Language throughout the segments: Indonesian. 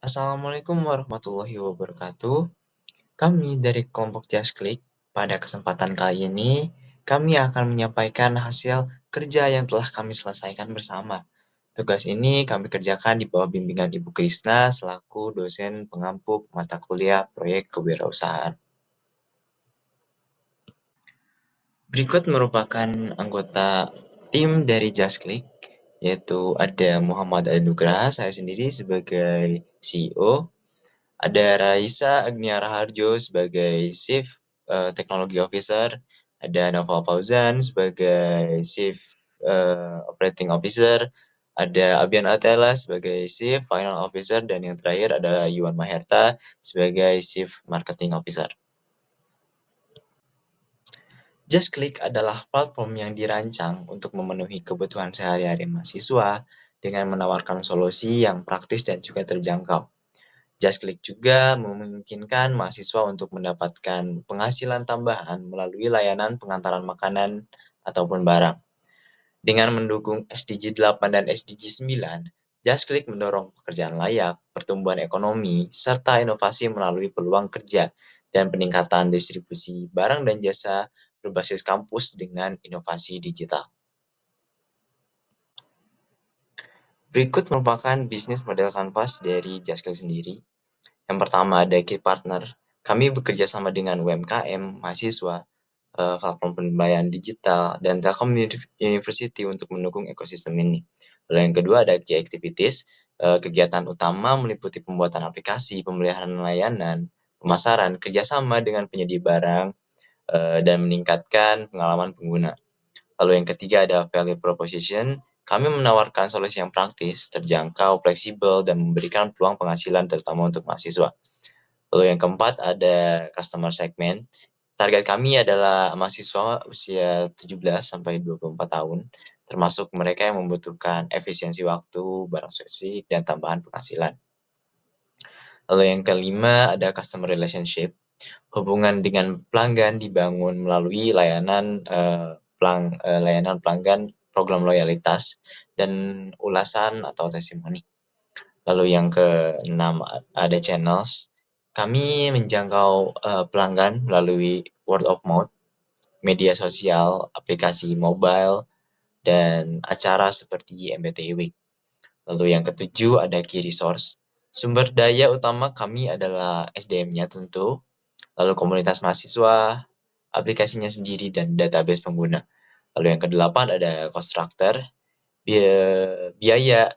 Assalamualaikum warahmatullahi wabarakatuh. Kami dari kelompok Just Click, pada kesempatan kali ini, kami akan menyampaikan hasil kerja yang telah kami selesaikan bersama. Tugas ini kami kerjakan di bawah bimbingan Ibu Krisna selaku dosen pengampu mata kuliah proyek kewirausahaan. Berikut merupakan anggota tim dari Just Click, yaitu ada Muhammad Anugrah, saya sendiri sebagai CEO, ada Raisa Agniara Harjo sebagai Chief Technology Officer, ada Noval Fauzan sebagai Chief Operating Officer, ada Abian Atela sebagai Chief Final Officer, dan yang terakhir adalah Yuan Maherta sebagai Chief Marketing Officer. Just Click adalah platform yang dirancang untuk memenuhi kebutuhan sehari-hari mahasiswa dengan menawarkan solusi yang praktis dan juga terjangkau. Just Click juga memungkinkan mahasiswa untuk mendapatkan penghasilan tambahan melalui layanan pengantaran makanan ataupun barang. Dengan mendukung SDG 8 dan SDG 9, Just Click mendorong pekerjaan layak, pertumbuhan ekonomi, serta inovasi melalui peluang kerja dan peningkatan distribusi barang dan jasa berbasis kampus dengan inovasi digital. Berikut merupakan bisnis model kanvas dari Just Click sendiri. Yang pertama ada key partner. Kami bekerja sama dengan UMKM, mahasiswa, platform pembayaran digital, dan Telkom University untuk mendukung ekosistem ini. Lalu yang kedua ada key activities. Kegiatan utama meliputi pembuatan aplikasi, pemeliharaan layanan, pemasaran, kerjasama dengan penyedia barang, dan meningkatkan pengalaman pengguna. Lalu yang ketiga ada value proposition. Kami menawarkan solusi yang praktis, terjangkau, fleksibel, dan memberikan peluang penghasilan terutama untuk mahasiswa. Lalu yang keempat ada customer segment. Target kami adalah mahasiswa usia 17 sampai 24 tahun, termasuk mereka yang membutuhkan efisiensi waktu, barang spesifik, dan tambahan penghasilan. Lalu yang kelima ada customer relationship. Hubungan dengan pelanggan dibangun melalui layanan pelanggan, program loyalitas, dan ulasan atau testimoni. Lalu yang keenam ada channels. Kami menjangkau pelanggan melalui word of mouth, media sosial, aplikasi mobile, dan acara seperti MBTI Week. Lalu yang ketujuh ada key resource. Sumber daya utama kami adalah SDM-nya tentu, lalu komunitas mahasiswa, aplikasinya sendiri, dan database pengguna. Lalu yang kedelapan ada cost structure. Biaya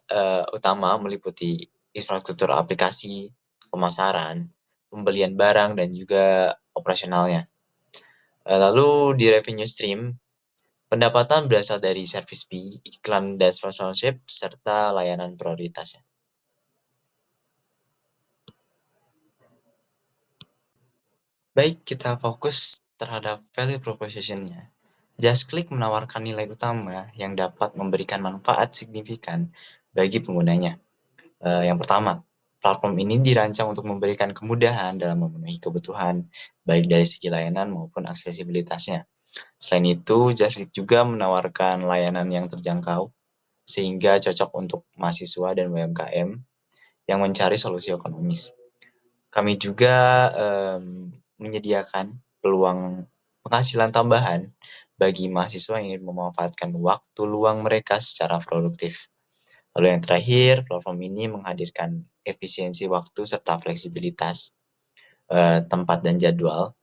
utama meliputi infrastruktur aplikasi, pemasaran, pembelian barang, dan juga operasionalnya. Lalu di revenue stream, pendapatan berasal dari service fee, iklan dan sponsorship, serta layanan prioritasnya. Baik, kita fokus terhadap value proposition-nya. Just Click menawarkan nilai utama yang dapat memberikan manfaat signifikan bagi penggunanya. Yang pertama, platform ini dirancang untuk memberikan kemudahan dalam memenuhi kebutuhan, baik dari segi layanan maupun aksesibilitasnya. Selain itu, Just Click juga menawarkan layanan yang terjangkau, sehingga cocok untuk mahasiswa dan UMKM yang mencari solusi ekonomis. Kami juga menyediakan peluang penghasilan tambahan bagi mahasiswa yang ingin memanfaatkan waktu luang mereka secara produktif. Lalu yang terakhir, platform ini menghadirkan efisiensi waktu serta fleksibilitas tempat dan jadwal,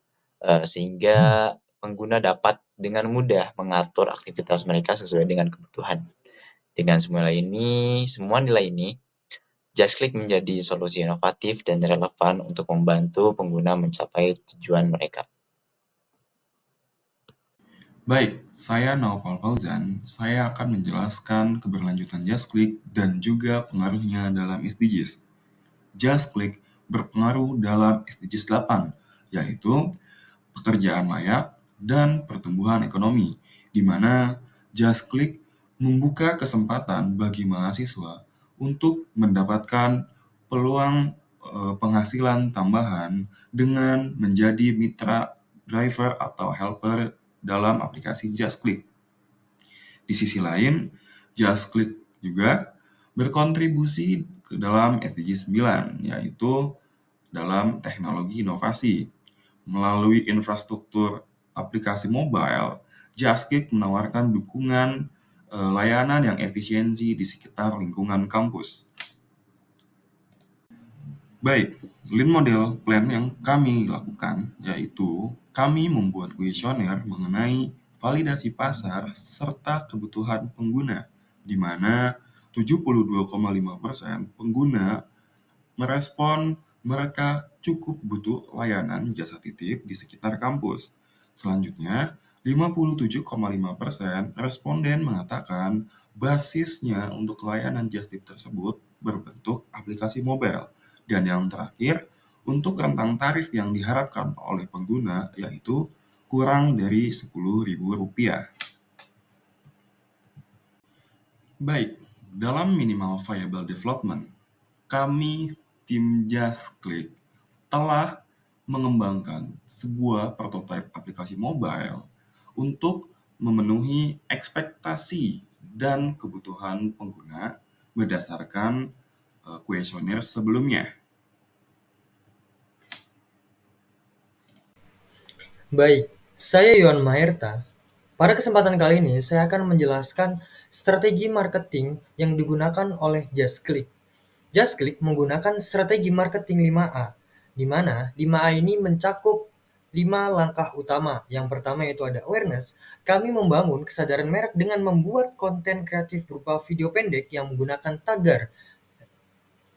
sehingga pengguna dapat dengan mudah mengatur aktivitas mereka sesuai dengan kebutuhan. Dengan semua nilai ini, Just Click menjadi solusi inovatif dan relevan untuk membantu pengguna mencapai tujuan mereka. Baik, saya Naufal Fauzan. Saya akan menjelaskan keberlanjutan Just Click dan juga pengaruhnya dalam SDGs. Just Click berpengaruh dalam SDGs 8, yaitu pekerjaan layak dan pertumbuhan ekonomi, di mana Just Click membuka kesempatan bagi mahasiswa untuk mendapatkan peluang penghasilan tambahan dengan menjadi mitra driver atau helper dalam aplikasi Just Click. Di sisi lain, Just Click juga berkontribusi ke dalam SDG 9, yaitu dalam teknologi inovasi. Melalui infrastruktur aplikasi mobile, Just menawarkan dukungan layanan yang efisiensi di sekitar lingkungan kampus. Baik, lean model plan yang kami lakukan yaitu kami membuat kuesioner mengenai validasi pasar serta kebutuhan pengguna, di mana 72,5% pengguna merespon mereka cukup butuh layanan jasa titip di sekitar kampus. Selanjutnya, 57,5% responden mengatakan basisnya untuk layanan just tip tersebut berbentuk aplikasi mobile. Dan yang terakhir, untuk rentang tarif yang diharapkan oleh pengguna yaitu kurang dari Rp10.000. Baik, dalam minimal viable development, kami tim Just Click telah mengembangkan sebuah prototipe aplikasi mobile untuk memenuhi ekspektasi dan kebutuhan pengguna berdasarkan kuesioner sebelumnya. Baik, saya Yohan Maherta. Pada kesempatan kali ini, saya akan menjelaskan strategi marketing yang digunakan oleh Just Click. Just Click menggunakan strategi marketing 5A, di mana 5A ini mencakup 5 langkah utama. Yang pertama yaitu ada awareness. Kami membangun kesadaran merek dengan membuat konten kreatif berupa video pendek yang menggunakan tagar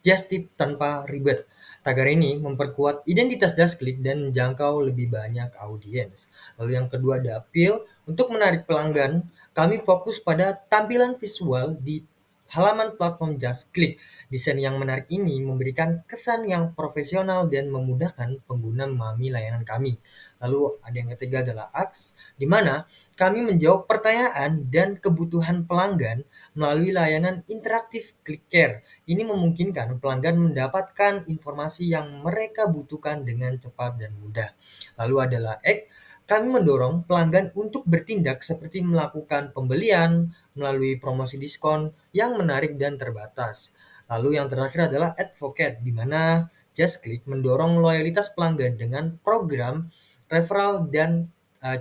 Just Tip tanpa ribet. Tagar ini memperkuat identitas Just Click dan menjangkau lebih banyak audiens. Lalu yang kedua ada appeal. Untuk menarik pelanggan, kami fokus pada tampilan visual di halaman platform Just Click. Desain yang menarik ini memberikan kesan yang profesional dan memudahkan pengguna memahami layanan kami. Lalu ada yang ketiga adalah Ask, di mana kami menjawab pertanyaan dan kebutuhan pelanggan melalui layanan interaktif Click Care. Ini memungkinkan pelanggan mendapatkan informasi yang mereka butuhkan dengan cepat dan mudah. Lalu adalah Act, kami mendorong pelanggan untuk bertindak seperti melakukan pembelian melalui promosi diskon yang menarik dan terbatas. Lalu yang terakhir adalah Advocate, di mana Just Click mendorong loyalitas pelanggan dengan program referral dan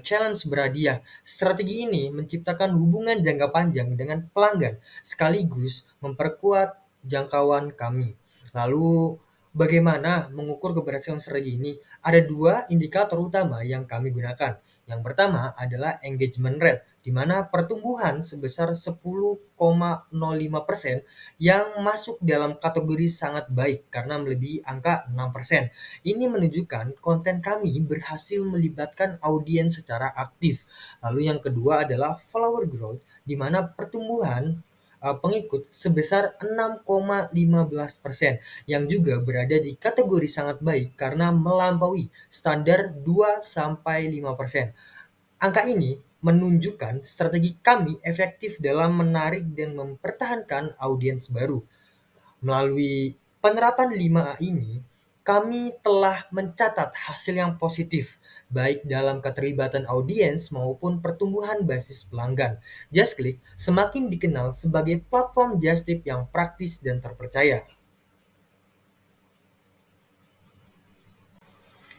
challenge berhadiah. Strategi ini menciptakan hubungan jangka panjang dengan pelanggan sekaligus memperkuat jangkauan kami. Lalu bagaimana mengukur keberhasilan strategi ini? Ada 2 indikator utama yang kami gunakan. Yang pertama adalah engagement rate, di mana pertumbuhan sebesar 10,05% yang masuk dalam kategori sangat baik karena melebihi angka 6%. Ini menunjukkan konten kami berhasil melibatkan audiens secara aktif. Lalu yang kedua adalah follower growth, di mana pertumbuhan pengikut sebesar 6,15% yang juga berada di kategori sangat baik karena melampaui standar 2-5%. Angka ini menunjukkan strategi kami efektif dalam menarik dan mempertahankan audiens baru. Melalui penerapan 5A ini, kami telah mencatat hasil yang positif, baik dalam keterlibatan audiens maupun pertumbuhan basis pelanggan. Just Click semakin dikenal sebagai platform just tip yang praktis dan terpercaya.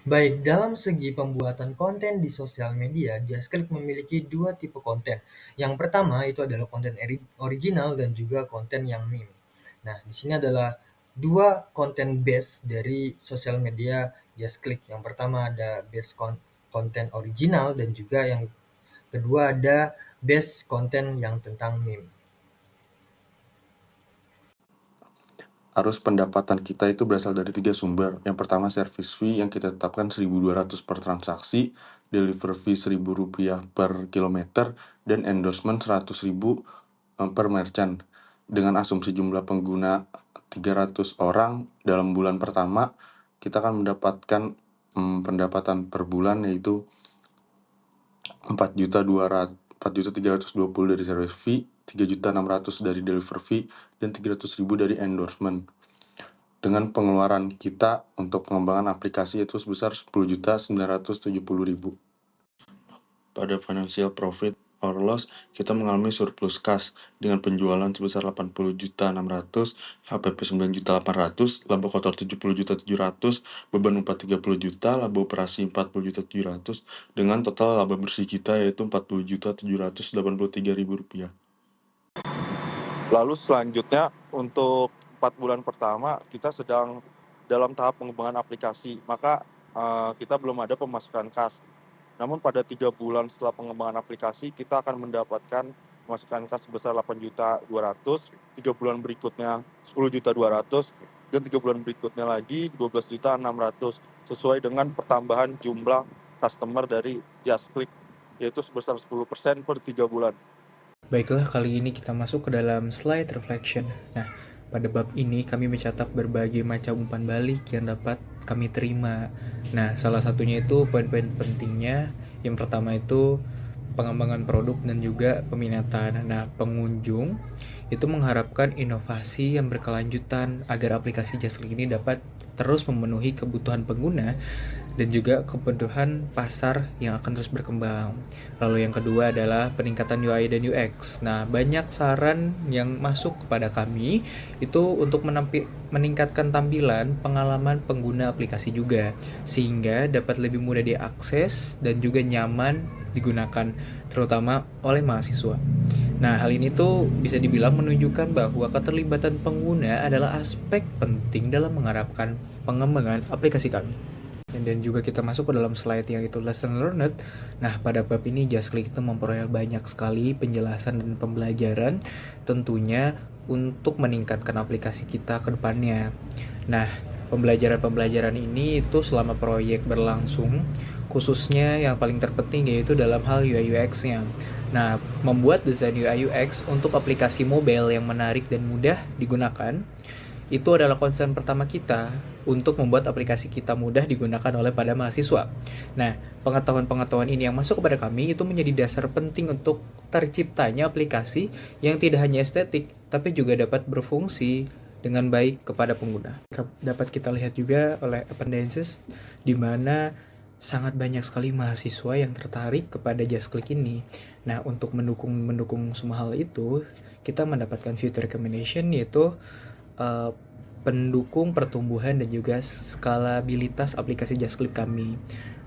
Baik, dalam segi pembuatan konten di sosial media, Just Click memiliki 2 tipe konten. Yang pertama itu adalah konten original dan juga konten yang meme. Nah, di sini adalah 2 konten base dari sosial media Just Click. Yang pertama ada base konten original dan juga yang kedua ada base konten yang tentang meme. Arus pendapatan kita itu berasal dari 3 sumber. Yang pertama service fee yang kita tetapkan 1.200 per transaksi, deliver fee Rp1.000 per kilometer, dan endorsement 100.000 per merchant. Dengan asumsi jumlah pengguna 300 orang dalam bulan pertama, kita akan mendapatkan pendapatan per bulan yaitu 4.320 dari service fee, 3.600 dari deliver fee, dan 300.000 dari endorsement. Dengan pengeluaran kita untuk pengembangan aplikasi itu sebesar 10.970.000. Pada financial profit or loss, kita mengalami surplus kas dengan penjualan sebesar 80.600.000, HPP 9.800.000, laba kotor 70.700.000, beban upah 30 juta, laba operasi 40.700.000, dengan total laba bersih kita yaitu Rp40.783.000. Lalu selanjutnya untuk 4 bulan pertama kita sedang dalam tahap pengembangan aplikasi, maka kita belum ada pemasukan kas. Namun pada 3 bulan setelah pengembangan aplikasi kita akan mendapatkan pemasukan kas sebesar 8.200.000, 3 bulan berikutnya 10.200.000, dan 3 bulan berikutnya lagi 12.600.000, sesuai dengan pertambahan jumlah customer dari JustClick, yaitu sebesar 10% per 3 bulan. Baiklah, kali ini kita masuk ke dalam slide reflection. Nah, pada bab ini kami mencatat berbagai macam umpan balik yang dapat kami terima. Nah, salah satunya itu poin-poin pentingnya. Yang pertama itu pengembangan produk dan juga peminatan. Nah, pengunjung itu mengharapkan inovasi yang berkelanjutan agar aplikasi JustClick ini dapat terus memenuhi kebutuhan pengguna dan juga kebutuhan pasar yang akan terus berkembang. Lalu yang kedua adalah peningkatan UI dan UX. Nah, banyak saran yang masuk kepada kami itu untuk meningkatkan tampilan pengalaman pengguna aplikasi juga, sehingga dapat lebih mudah diakses dan juga nyaman digunakan, terutama oleh mahasiswa. Nah, hal ini tuh bisa dibilang menunjukkan bahwa keterlibatan pengguna adalah aspek penting dalam mengharapkan pengembangan aplikasi kami. Dan juga kita masuk ke dalam slide yang itu lesson learned. Nah, pada bab ini JustClick itu memperoleh banyak sekali penjelasan dan pembelajaran tentunya untuk meningkatkan aplikasi kita ke depannya. Nah, pembelajaran-pembelajaran ini itu selama proyek berlangsung, khususnya yang paling terpenting yaitu dalam hal UI UX-nya. Nah, membuat desain UI UX untuk aplikasi mobile yang menarik dan mudah digunakan itu adalah concern pertama kita untuk membuat aplikasi kita mudah digunakan oleh para mahasiswa. Nah, pengetahuan-pengetahuan ini yang masuk kepada kami itu menjadi dasar penting untuk terciptanya aplikasi yang tidak hanya estetik, tapi juga dapat berfungsi dengan baik kepada pengguna. Dapat kita lihat juga oleh appendices, di mana sangat banyak sekali mahasiswa yang tertarik kepada JustClick ini. Nah, untuk mendukung semua hal itu, kita mendapatkan future recommendation, yaitu pendukung pertumbuhan dan juga skalabilitas aplikasi JustClick kami.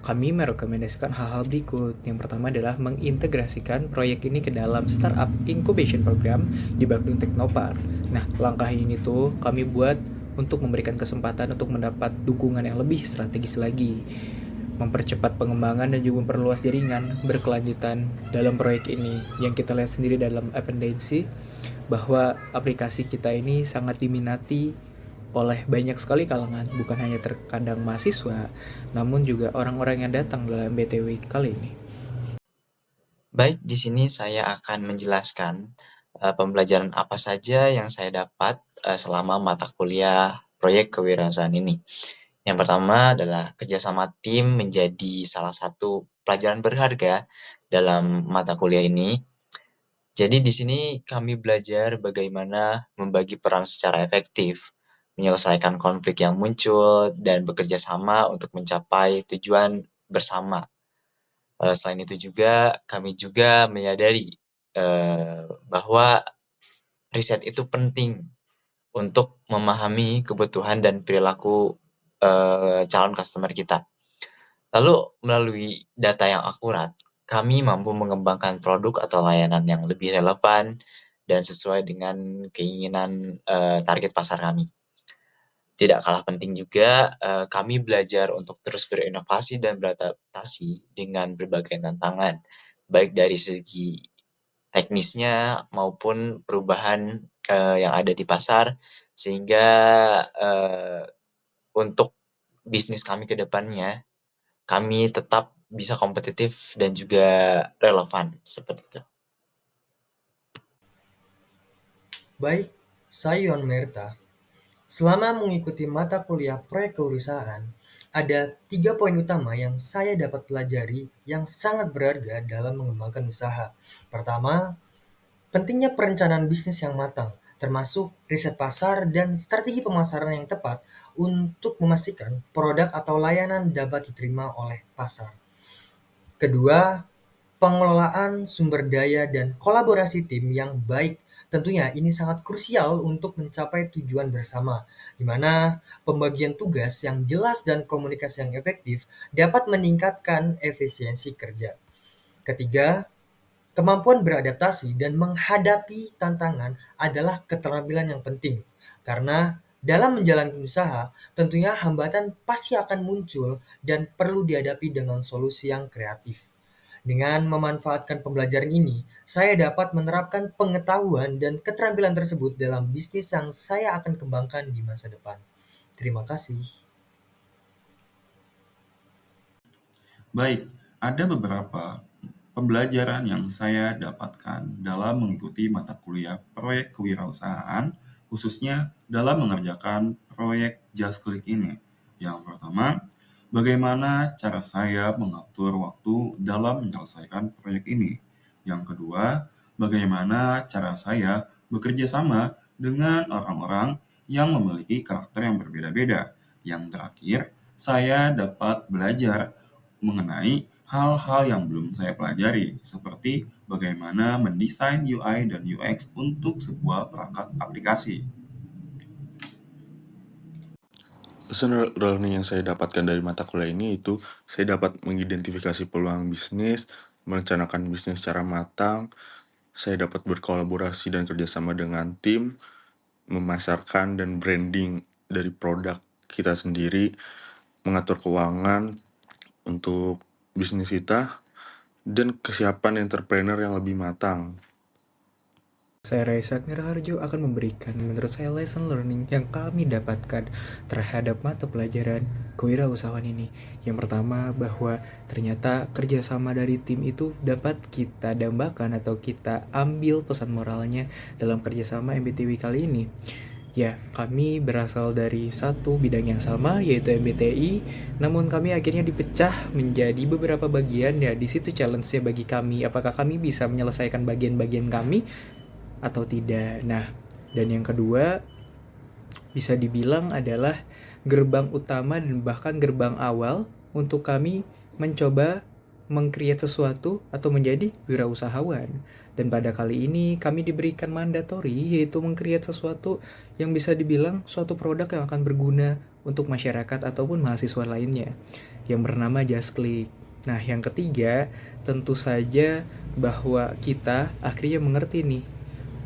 Kami merekomendasikan hal-hal berikut. Yang pertama adalah mengintegrasikan proyek ini ke dalam Startup Incubation Program di Bandung Teknopark. Nah, langkah ini tuh kami buat untuk memberikan kesempatan untuk mendapat dukungan yang lebih strategis lagi, mempercepat pengembangan dan juga memperluas jaringan berkelanjutan dalam proyek ini. Yang kita lihat sendiri dalam appendice bahwa aplikasi kita ini sangat diminati oleh banyak sekali kalangan, bukan hanya terkadang mahasiswa, namun juga orang-orang yang datang dalam BTW kali ini. Baik, di sini saya akan menjelaskan pembelajaran apa saja yang saya dapat selama mata kuliah proyek kewirausahaan ini. Yang pertama adalah kerjasama tim menjadi salah satu pelajaran berharga dalam mata kuliah ini. Jadi di sini kami belajar bagaimana membagi peran secara efektif, menyelesaikan konflik yang muncul, dan bekerja sama untuk mencapai tujuan bersama. Selain itu juga, kami juga menyadari bahwa riset itu penting untuk memahami kebutuhan dan perilaku calon customer kita. Lalu melalui data yang akurat, kami mampu mengembangkan produk atau layanan yang lebih relevan dan sesuai dengan keinginan target pasar kami. Tidak kalah penting juga, kami belajar untuk terus berinovasi dan beradaptasi dengan berbagai tantangan, baik dari segi teknisnya maupun perubahan yang ada di pasar, sehingga untuk bisnis kami ke depannya, kami tetap bisa kompetitif dan juga relevan, seperti itu. Baik, saya Yon Merta. Selama mengikuti mata kuliah proyek kewirausahaan, ada 3 poin utama yang saya dapat pelajari yang sangat berharga dalam mengembangkan usaha. Pertama, pentingnya perencanaan bisnis yang matang, termasuk riset pasar dan strategi pemasaran yang tepat untuk memastikan produk atau layanan dapat diterima oleh pasar. Kedua, pengelolaan sumber daya dan kolaborasi tim yang baik. Tentunya ini sangat krusial untuk mencapai tujuan bersama, di mana pembagian tugas yang jelas dan komunikasi yang efektif dapat meningkatkan efisiensi kerja. Ketiga, kemampuan beradaptasi dan menghadapi tantangan adalah keterampilan yang penting, karena dalam menjalankan usaha, tentunya hambatan pasti akan muncul dan perlu dihadapi dengan solusi yang kreatif. Dengan memanfaatkan pembelajaran ini, saya dapat menerapkan pengetahuan dan keterampilan tersebut dalam bisnis yang saya akan kembangkan di masa depan. Terima kasih. Baik, ada beberapa pembelajaran yang saya dapatkan dalam mengikuti mata kuliah proyek kewirausahaan, khususnya dalam mengerjakan proyek Just Click ini. Yang pertama, bagaimana cara saya mengatur waktu dalam menyelesaikan proyek ini. Yang kedua, bagaimana cara saya bekerja sama dengan orang-orang yang memiliki karakter yang berbeda-beda. Yang terakhir, saya dapat belajar mengenai hal-hal yang belum saya pelajari, seperti bagaimana mendesain UI dan UX untuk sebuah perangkat aplikasi. Lesson learning yang saya dapatkan dari mata kuliah ini itu saya dapat mengidentifikasi peluang bisnis, merencanakan bisnis secara matang, saya dapat berkolaborasi dan kerjasama dengan tim, memasarkan dan branding dari produk kita sendiri, mengatur keuangan untuk bisnis kita, dan kesiapan entrepreneur yang lebih matang. Saya Raisa Raharjo akan memberikan menurut saya lesson learning yang kami dapatkan terhadap mata pelajaran kewirausahaan ini. Yang pertama, bahwa ternyata kerjasama dari tim itu dapat kita dambakan atau kita ambil pesan moralnya dalam kerjasama MBTW kali ini. Ya, kami berasal dari satu bidang yang sama, yaitu MBTI, namun kami akhirnya dipecah menjadi beberapa bagian. Ya, di situ challenge-nya bagi kami, apakah kami bisa menyelesaikan bagian-bagian kami atau tidak. Nah, dan yang kedua bisa dibilang adalah gerbang utama dan bahkan gerbang awal untuk kami mencoba meng-create sesuatu atau menjadi wirausahawan. Dan pada kali ini kami diberikan mandatory, yaitu meng-create sesuatu yang bisa dibilang suatu produk yang akan berguna untuk masyarakat ataupun mahasiswa lainnya, yang bernama Just Click. Nah, yang ketiga tentu saja bahwa kita akhirnya mengerti nih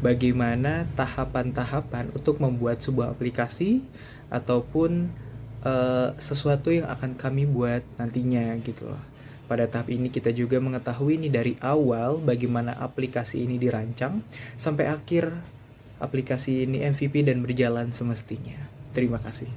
bagaimana tahapan-tahapan untuk membuat sebuah aplikasi ataupun sesuatu yang akan kami buat nantinya gitu loh. Pada tahap ini kita juga mengetahui nih dari awal bagaimana aplikasi ini dirancang sampai akhir aplikasi ini MVP dan berjalan semestinya. Terima kasih.